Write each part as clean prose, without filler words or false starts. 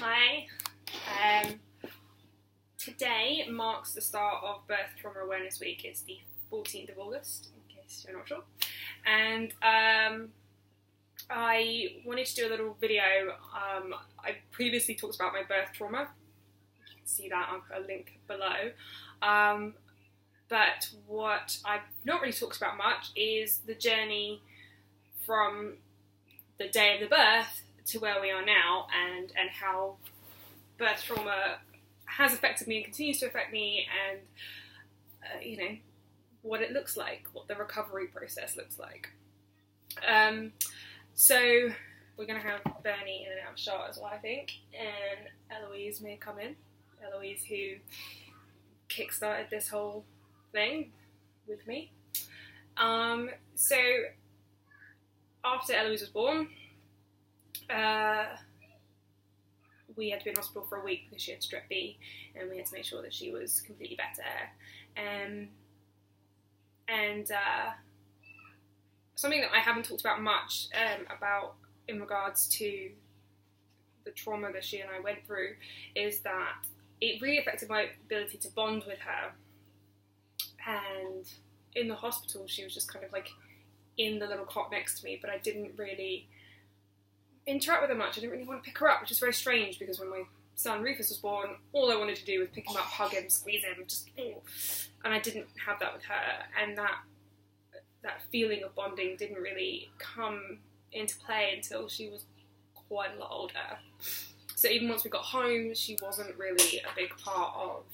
Hi. Today marks the start of Birth Trauma Awareness Week. It's the 14th of August, in case you're not sure. And I wanted to do a little video. I previously talked about my birth trauma. You can see that, I'll put a link below. But what I've not really talked about much is the journey from the day of the birth to where we are now, and how birth trauma has affected me and continues to affect me, and what it looks like, what the recovery process looks like. So we're going to have Bernie in and out of shot as well, I think, and Eloise may come in. Eloise, who kickstarted this whole thing with me. So after Eloise was born, we had to be in hospital for a week because she had strep B, and we had to make sure that she was completely better. Something that I haven't talked about much about in regards to the trauma that she and I went through is that it really affected my ability to bond with her. And in the hospital, she was just kind of like in the little cot next to me, but I didn't really interact with her much. I didn't really want to pick her up, which is very strange because when my son Rufus was born, all I wanted to do was pick him up, hug him, squeeze him, and I didn't have that with her, and that feeling of bonding didn't really come into play until she was quite a lot older. So even once we got home, she wasn't really a big part of,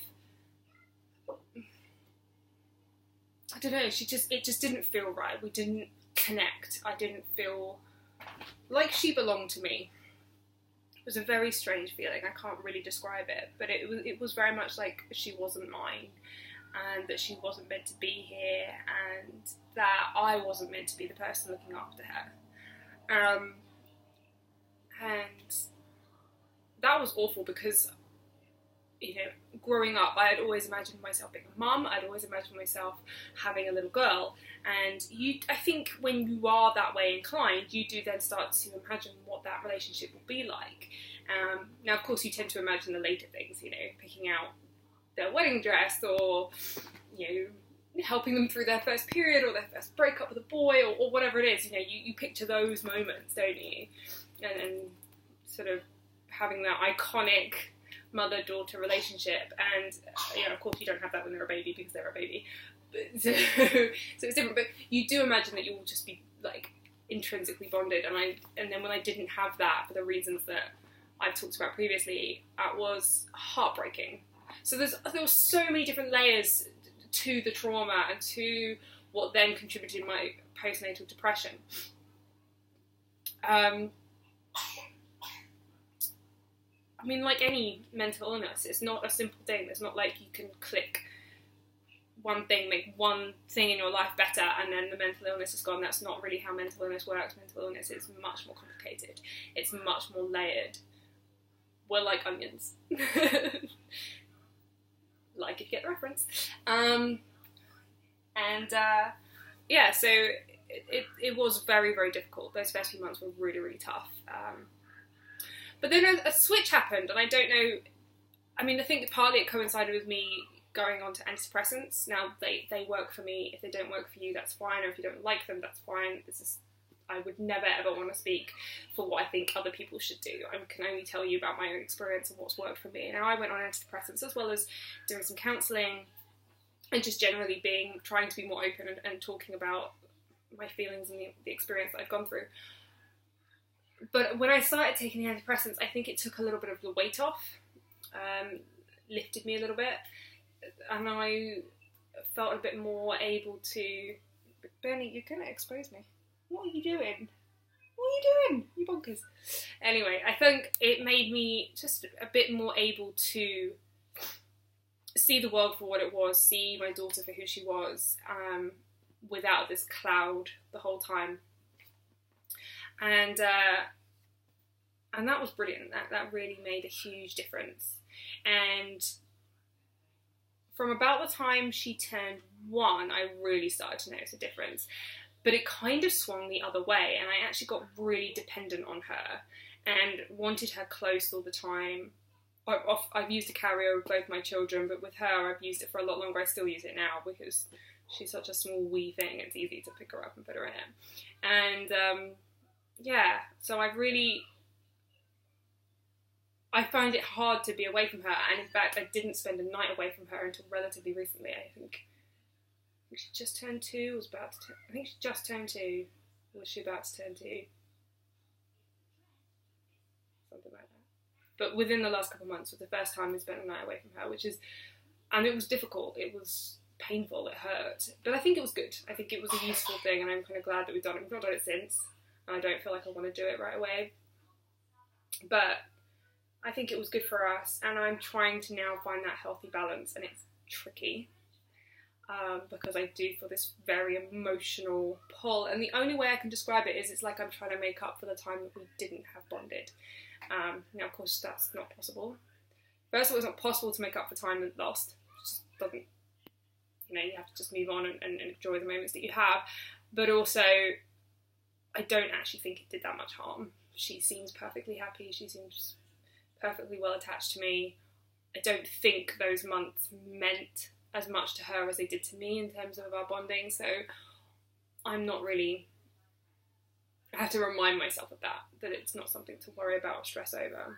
I don't know, it just didn't feel right. We didn't connect. I didn't feel like she belonged to me. It was a very strange feeling. I can't really describe it, but it was very much like she wasn't mine, and that she wasn't meant to be here, and that I wasn't meant to be the person looking after her. And that was awful because, growing up, I had always imagined myself being a mum. I'd always imagined myself having a little girl. And I think when you are that way inclined, you do then start to imagine what that relationship will be like. Now, of course, you tend to imagine the later things, picking out their wedding dress, or, helping them through their first period or their first breakup with a boy, or whatever it is. You picture those moments, don't you? And sort of having that iconic mother-daughter relationship, and of course you don't have that when they're a baby because they're a baby, so it's different, but you do imagine that you will just be like intrinsically bonded, and then when I didn't have that for the reasons that I've talked about previously, it was heartbreaking. So there were so many different layers to the trauma and to what then contributed to my postnatal depression. Like any mental illness, it's not a simple thing. It's not like you can click one thing, make one thing in your life better, and then the mental illness is gone. That's not really how mental illness works. Mental illness is much more complicated. It's much more layered. We're like onions. Like, if you get the reference. So it was very, very difficult. Those first few months were really, really tough. But then a switch happened, and I don't know, I think partly it coincided with me going on to anti-depressants. Now, they work for me. If they don't work for you, that's fine, or if you don't like them, that's fine. I would never ever want to speak for what I think other people should do. I can only tell you about my own experience and what's worked for me. Now, I went on antidepressants as well as doing some counselling, and just generally trying to be more open and talking about my feelings and the experience that I've gone through. But when I started taking the antidepressants, I think it took a little bit of the weight off, lifted me a little bit, and I felt a bit more able to... Bernie, you're going to expose me. What are you doing? What are you doing? You bonkers. Anyway, I think it made me just a bit more able to see the world for what it was, see my daughter for who she was, without this cloud the whole time. And that was brilliant. That really made a huge difference. And from about the time she turned 1, I really started to notice a difference. But it kind of swung the other way, and I actually got really dependent on her. and wanted her close all the time. I've used a carrier with both my children, but with her I've used it for a lot longer. I still use it now because she's such a small wee thing, it's easy to pick her up and put her in it. And so I find it hard to be away from her, and in fact I didn't spend a night away from her until relatively recently. I think she just turned 2, I think she just turned 2, was she about to turn 2? Something like that. But within the last couple of months was the first time we spent a night away from her, and it was difficult, it was painful, it hurt, but I think it was good. I think it was a useful thing, and I'm kind of glad that we've done it. We've not done it since, and I don't feel like I want to do it right away, but I think it was good for us, and I'm trying to now find that healthy balance, and it's tricky, because I do feel this very emotional pull, and the only way I can describe it is it's like I'm trying to make up for the time that we didn't have bonded. Now, of course, that's not possible. First of all, it's not possible to make up for time lost. It just doesn't, you have to just move on and enjoy the moments that you have. But also, I don't actually think it did that much harm. She seems perfectly happy. She seems perfectly well attached to me. I don't think those months meant as much to her as they did to me in terms of our bonding. So I'm not really... I have to remind myself of that it's not something to worry about or stress over.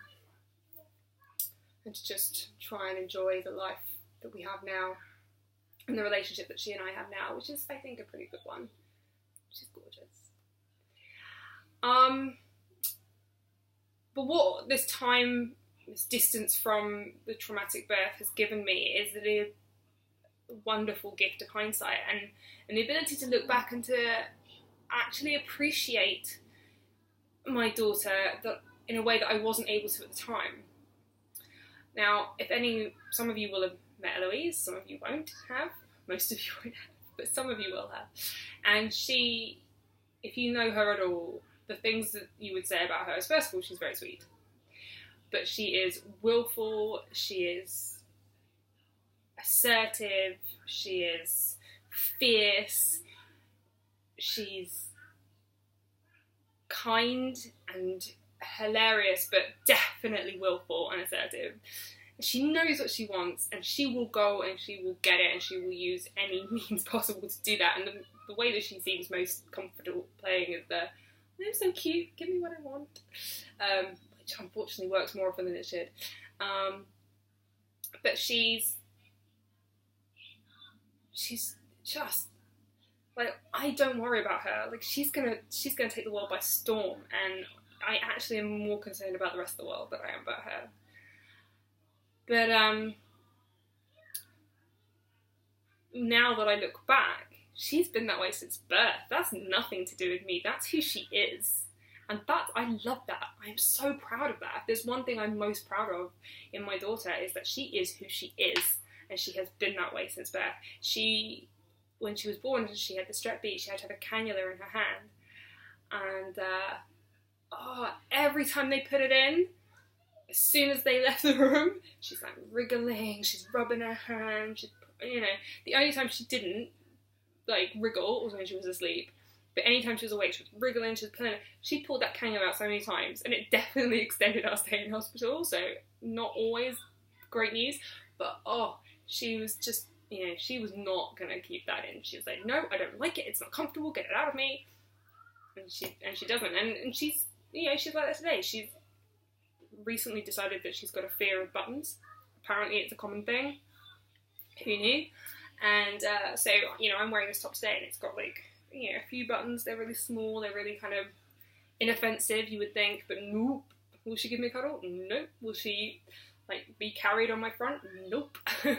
And to just try and enjoy the life that we have now and the relationship that she and I have now, which is, I think, a pretty good one. She's gorgeous. But what this distance from the traumatic birth has given me is a wonderful gift of hindsight and the ability to look back and to actually appreciate my daughter in a way that I wasn't able to at the time. Now, some of you will have met Eloise, some of you won't have, most of you won't have, but some of you will have. And she, if you know her at all, the things that you would say about her is, first of all, she's very sweet. But she is willful, she is assertive, she is fierce, she's kind and hilarious, but definitely willful and assertive. She knows what she wants, and she will go and she will get it, and she will use any means possible to do that. And the way that she seems most comfortable playing is the, I'm so cute, give me what I want, which unfortunately works more often than it should. But she's just, like, I don't worry about her. Like, she's gonna take the world by storm, and I actually am more concerned about the rest of the world than I am about her. But now that I look back, she's been that way since birth. That's nothing to do with me. That's who she is. And I love that. I'm so proud of that. If there's one thing I'm most proud of in my daughter, is that she is who she is. And she has been that way since birth. When she was born, she had the strep B, she had to have a cannula in her hand. And every time they put it in, as soon as they left the room, she's like wriggling, she's rubbing her hand, the only time she didn't like wriggle was when she was asleep. But anytime she was awake, she was wriggling, she was pulling it. She pulled that cannula out so many times, and it definitely extended our stay in hospital, so not always great news. But she was just, she was not going to keep that in. She was like, no, I don't like it, it's not comfortable, get it out of me. And she doesn't. And she's, she's like that today. She's recently decided that she's got a fear of buttons. Apparently it's a common thing. Who knew? And so, I'm wearing this top today, and it's got like, a few buttons. They're really small, they're really kind of inoffensive, you would think, but nope. Will she give me a cuddle? Nope. Will she be carried on my front? Nope. We've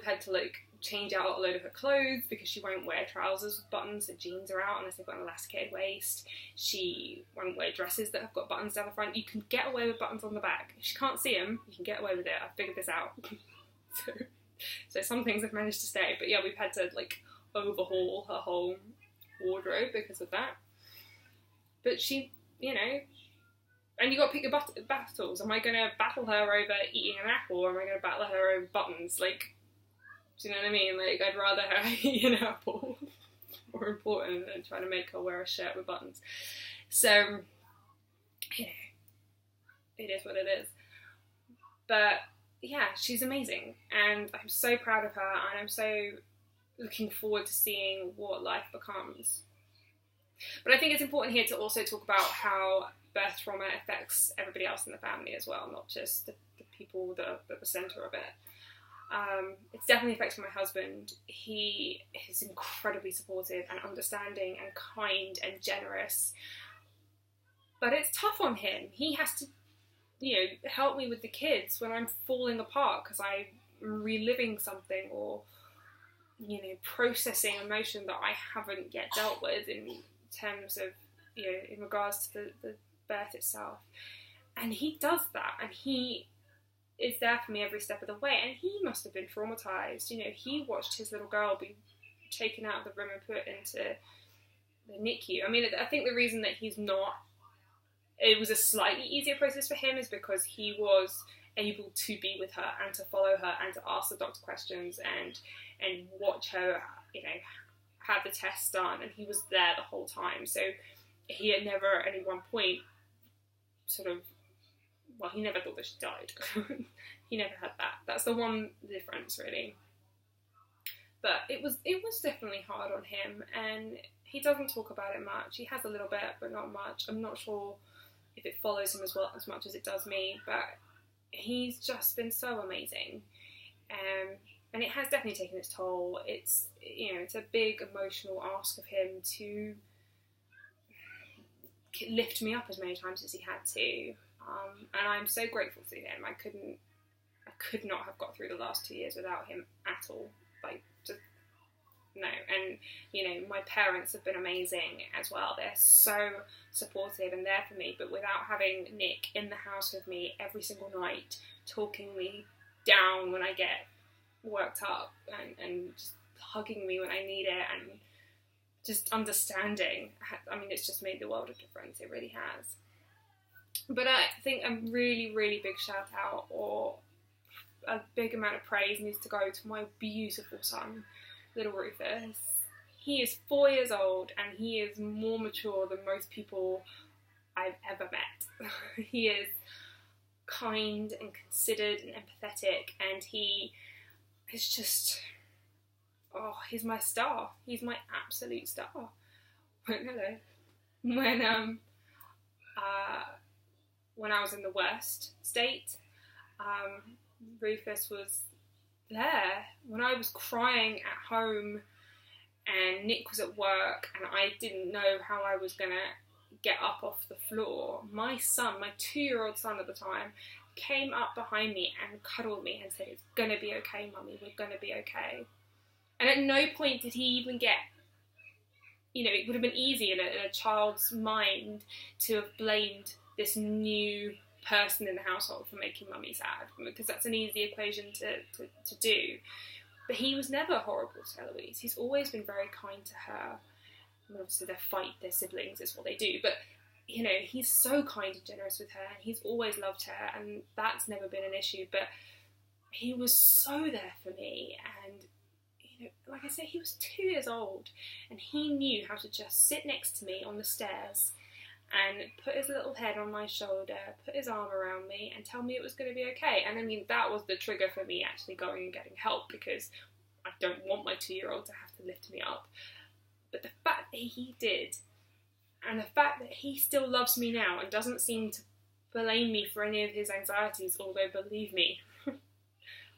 had to change out a load of her clothes because she won't wear trousers with buttons. The jeans are out unless they've got an elasticated waist. She won't wear dresses that have got buttons down the front. You can get away with buttons on the back. If she can't see them, you can get away with it. I've figured this out. so some things have managed to stay, but yeah, we've had to overhaul her whole wardrobe because of that. But she, and you got to pick your battles. Am I going to battle her over eating an apple, or am I going to battle her over buttons? Do you know what I mean? I'd rather her eat an apple, more important than trying to make her wear a shirt with buttons. So, it is what it is. But yeah, she's amazing, and I'm so proud of her, and I'm so looking forward to seeing what life becomes. But I think it's important here to also talk about how birth trauma affects everybody else in the family as well, not just the people that are at the centre of it. It's definitely affected my husband. He is incredibly supportive and understanding and kind and generous, but it's tough on him. He has to, help me with the kids when I'm falling apart because I'm reliving something or, processing emotion that I haven't yet dealt with in terms of, in regards to the birth itself. And he does that, and he is there for me every step of the way, and he must have been traumatised. He watched his little girl be taken out of the room and put into the NICU. I mean, I think the reason that it was a slightly easier process for him is because he was able to be with her and to follow her and to ask the doctor questions and watch her, have the tests done, and he was there the whole time. So he had never at any one point he never thought that she died. He never had that. That's the one difference, really. But it was definitely hard on him, and he doesn't talk about it much. He has a little bit, but not much. I'm not sure if it follows him as much as it does me, but he's just been so amazing. And it has definitely taken its toll. It's a big emotional ask of him to lift me up as many times as he had to. And I'm so grateful to him. I could not have got through the last 2 years without him at all. No. And, my parents have been amazing as well. They're so supportive and there for me. But without having Nick in the house with me every single night, talking me down when I get worked up and just hugging me when I need it and just understanding, it's just made the world of difference. It really has. But I think a really, really big shout out or a big amount of praise needs to go to my beautiful son, little Rufus. He is 4 years old and he is more mature than most people I've ever met. He is kind and considered and empathetic, and he is just, he's my star. He's my absolute star. When I was in the worst state, Rufus was there. When I was crying at home and Nick was at work and I didn't know how I was going to get up off the floor, my son, my 2-year-old son at the time, came up behind me and cuddled me and said, "It's going to be okay, Mummy, we're going to be okay." And at no point did he even get, it would have been easy in a child's mind to have blamed this new person in the household for making Mummy sad, because that's an easy equation to do. But he was never horrible to Eloise. He's always been very kind to her. Obviously they fight, their siblings, is what they do, but he's so kind and generous with her, and he's always loved her, and that's never been an issue. But he was so there for me, and like I said, he was 2 years old, and he knew how to just sit next to me on the stairs and put his little head on my shoulder, put his arm around me, and tell me it was going to be okay. And that was the trigger for me actually going and getting help, because I don't want my 2-year-old to have to lift me up. But the fact that he did, and the fact that he still loves me now and doesn't seem to blame me for any of his anxieties, although believe me,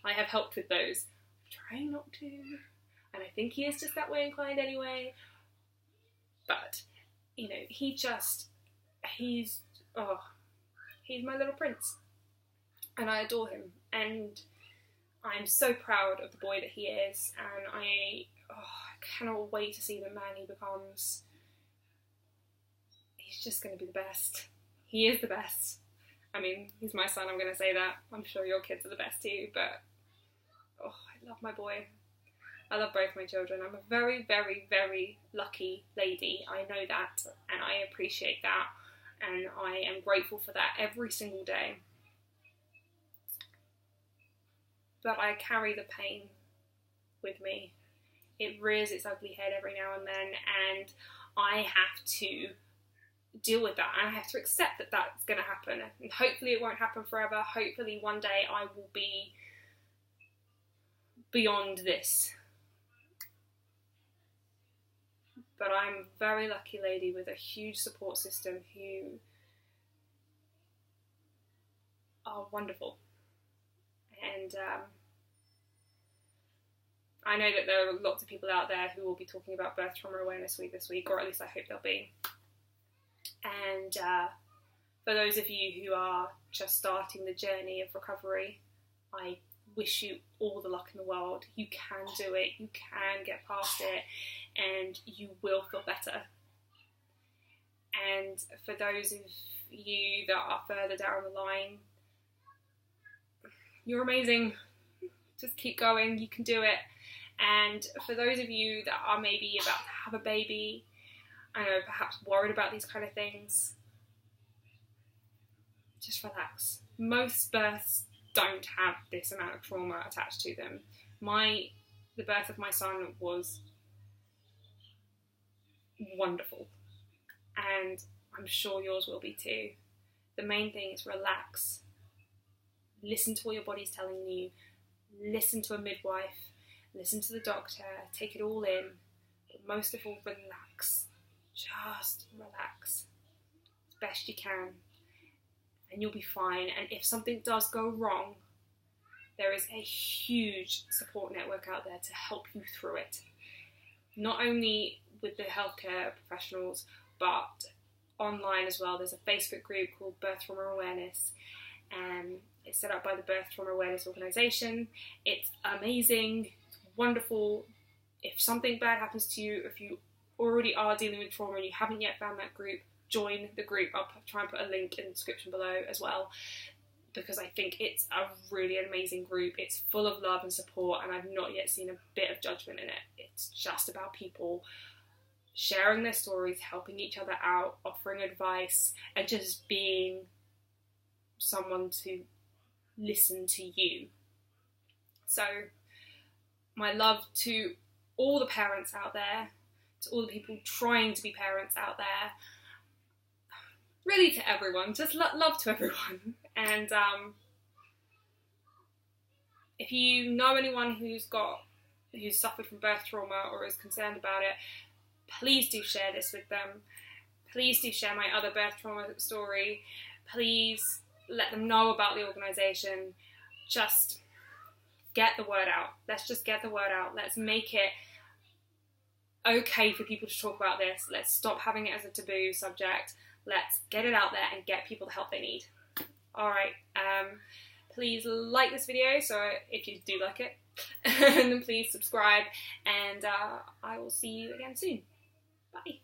I have helped with those. I'm trying not to, and I think he is just that way inclined anyway. But, he's my little prince, and I adore him, and I'm so proud of the boy that he is, and I cannot wait to see the man he becomes. He's just going to be the best. He is the best. He's my son, I'm going to say that. I'm sure your kids are the best too, but I love my boy. I love both my children. I'm a very, very, very lucky lady. I know that, and I appreciate that, and I am grateful for that every single day. But I carry the pain with me. It rears its ugly head every now and then, and I have to deal with that, and I have to accept that that's going to happen, and hopefully it won't happen forever. Hopefully one day I will be beyond this. But I'm a very lucky lady with a huge support system who are wonderful. And I know that there are lots of people out there who will be talking about Birth Trauma Awareness Week this week, or at least I hope they'll be. And for those of you who are just starting the journey of recovery, I wish you all the luck in the world. You can do it, you can get past it, and you will feel better. And for those of you that are further down the line, you're amazing. Just keep going, you can do it. And for those of you that are maybe about to have a baby, I know, perhaps worried about these kind of things, just relax. Most births don't have this amount of trauma attached to them. The birth of my son was wonderful, and I'm sure yours will be too. The main thing is relax. Listen to what your body's telling you. Listen to a midwife. Listen to the doctor. Take it all in. But most of all, relax. Just relax as best you can, and you'll be fine. And if something does go wrong, there is a huge support network out there to help you through it. Not only with the healthcare professionals, but online as well. There's a Facebook group called Birth Trauma Awareness, and it's set up by the Birth Trauma Awareness Organisation. It's amazing, it's wonderful. If something bad happens to you, if you already are dealing with trauma and you haven't yet found that group, join the group. I'll try and put a link in the description below as well, because I think it's a really amazing group. It's full of love and support, and I've not yet seen a bit of judgment in it. It's just about people sharing their stories, helping each other out, offering advice, and just being someone to listen to you. So my love to all the parents out there, to all the people trying to be parents out there, really to everyone, just love to everyone. And if you know anyone who's suffered from birth trauma or is concerned about it, please do share this with them. Please do share my other birth trauma story. Please let them know about the organisation. Just get the word out. Let's just get the word out. Let's make it okay for people to talk about this. Let's stop having it as a taboo subject. Let's get it out there and get people the help they need. Alright, please like this video, so if you do like it, and then please subscribe, and I will see you again soon. Bye.